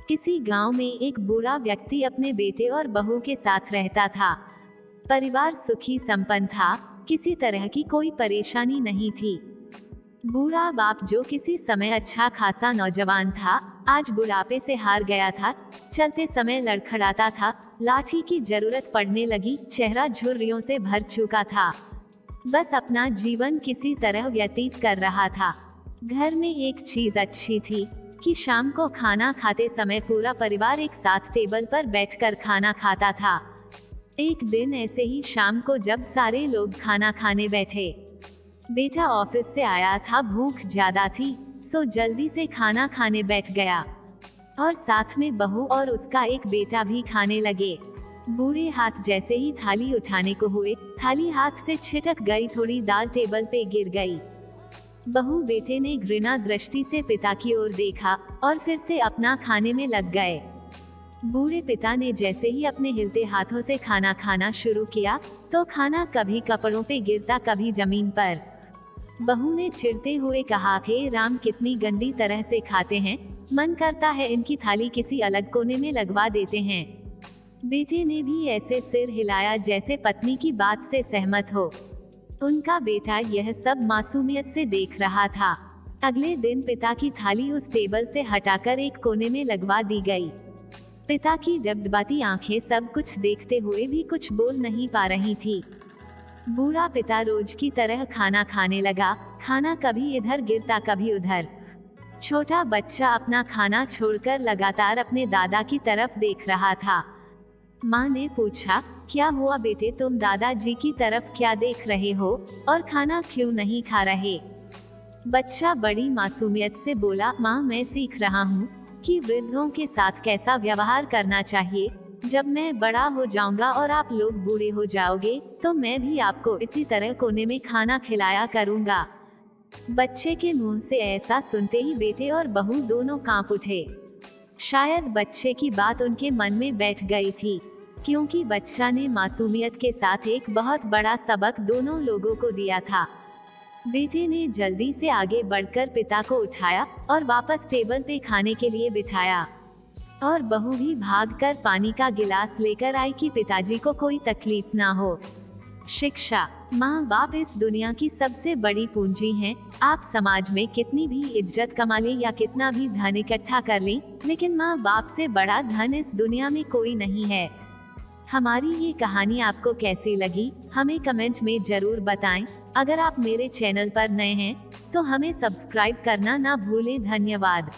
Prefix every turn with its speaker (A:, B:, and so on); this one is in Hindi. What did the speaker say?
A: किसी गांव में एक बूढ़ा व्यक्ति अपने बेटे और बहू के साथ रहता था। परिवार सुखी संपन्न था, किसी तरह की कोई परेशानी नहीं थी। बूढ़ा बाप, जो किसी समय अच्छा खासा नौजवान था, आज बुढ़ापे से हार गया था। चलते समय लड़खड़ाता था, लाठी की जरूरत पड़ने लगी, चेहरा झुर्रियों से भर चुका था। बस अपना जीवन किसी तरह व्यतीत कर रहा था। घर में एक चीज अच्छी थी कि शाम को खाना खाते समय पूरा परिवार एक साथ टेबल पर बैठकर खाना खाता था। एक दिन ऐसे ही शाम को जब सारे लोग खाना खाने बैठे, बेटा ऑफिस से आया था, भूख ज्यादा थी, सो जल्दी से खाना खाने बैठ गया और साथ में बहू और उसका एक बेटा भी खाने लगे। बूढ़े हाथ जैसे ही थाली उठाने को हुए, थाली हाथ से छिटक गई, थोड़ी दाल टेबल पे गिर गई। बहू बेटे ने घृणा दृष्टि से पिता की ओर देखा और फिर से अपना खाने में लग गए। बूढ़े पिता ने जैसे ही अपने हिलते हाथों से खाना खाना शुरू किया तो खाना कभी कपड़ों पे गिरता, कभी जमीन पर। बहू ने चिढ़ते हुए कहा, हे राम, कितनी गंदी तरह से खाते हैं, मन करता है इनकी थाली किसी अलग कोने में लगवा देते हैं। बेटे ने भी ऐसे सिर हिलाया जैसे पत्नी की बात से सहमत हो। उनका बेटा यह सब मासूमियत से देख रहा था। अगले दिन पिता की थाली उस टेबल से हटाकर एक कोने में लगवा दी गई। पिता की डबडबाती आंखें सब कुछ देखते हुए भी कुछ बोल नहीं पा रही थी। बूढ़ा पिता रोज की तरह खाना खाने लगा, खाना कभी इधर गिरता कभी उधर। छोटा बच्चा अपना खाना छोड़कर लगातार अपने दादा की तरफ देख रहा था। माँ ने पूछा, क्या हुआ बेटे, तुम दादाजी की तरफ क्या देख रहे हो और खाना क्यों नहीं खा रहे? बच्चा बड़ी मासूमियत से बोला, माँ, मैं सीख रहा हूँ कि वृद्धों के साथ कैसा व्यवहार करना चाहिए। जब मैं बड़ा हो जाऊंगा और आप लोग बूढ़े हो जाओगे तो मैं भी आपको इसी तरह कोने में खाना खिलाया करूंगा। बच्चे के मुंह से ऐसा सुनते ही बेटे और बहू दोनों कांप उठे। शायद बच्चे की बात उनके मन में बैठ गई थी, क्योंकि बच्चा ने मासूमियत के साथ एक बहुत बड़ा सबक दोनों लोगों को दिया था। बेटे ने जल्दी से आगे बढ़कर पिता को उठाया और वापस टेबल पे खाने के लिए बिठाया, और बहू भी भागकर पानी का गिलास लेकर आई कि पिताजी को कोई तकलीफ ना हो। शिक्षा। माँ बाप इस दुनिया की सबसे बड़ी पूंजी हैं। आप समाज में कितनी भी इज्जत कमा लें या कितना भी धन इकट्ठा कर लें, लेकिन माँ बाप से बड़ा धन इस दुनिया में कोई नहीं है। हमारी ये कहानी आपको कैसी लगी, हमें कमेंट में जरूर बताएं। अगर आप मेरे चैनल पर नए हैं तो हमें सब्सक्राइब करना ना भूलें। धन्यवाद।